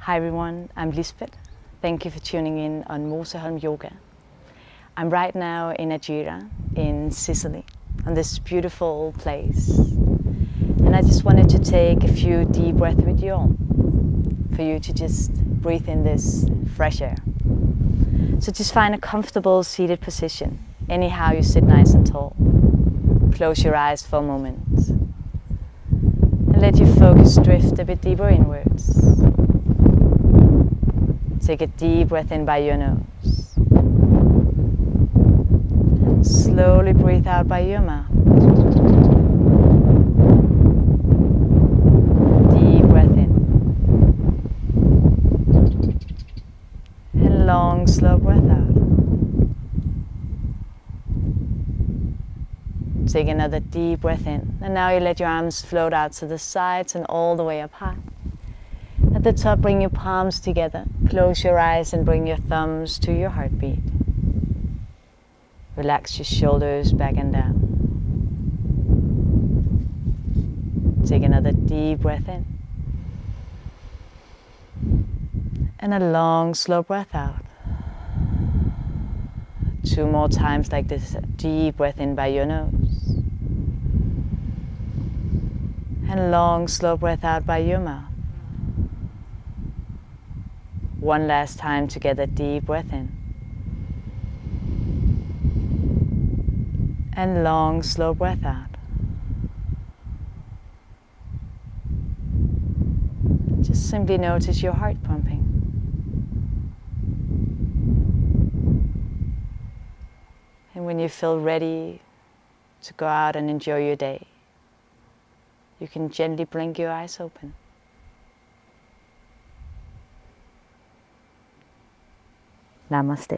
Hi everyone, I'm Lisbeth. Thank you for tuning in on Moseholm Yoga. I'm right now in Agira, in Sicily, on this beautiful place. And I just wanted to take a few deep breaths with you all, for you to just breathe in this fresh air. So just find a comfortable seated position, anyhow you sit nice and tall. Close your eyes for a moment. And let your focus drift a bit deeper inwards. Take a deep breath in by your nose. And slowly breathe out by your mouth. Deep breath in. And long, slow breath out. Take another deep breath in. And now you let your arms float out to the sides and all the way up high. At the top, bring your palms together. Close your eyes and bring your thumbs to your heartbeat. Relax your shoulders back and down. Take another deep breath in. And a long, slow breath out. 2 more times like this. Deep breath in by your nose. And long, slow breath out by your mouth. One last time together, deep breath in. And long, slow breath out. Just simply notice your heart pumping. And when you feel ready to go out and enjoy your day, you can gently blink your eyes open. Namaste.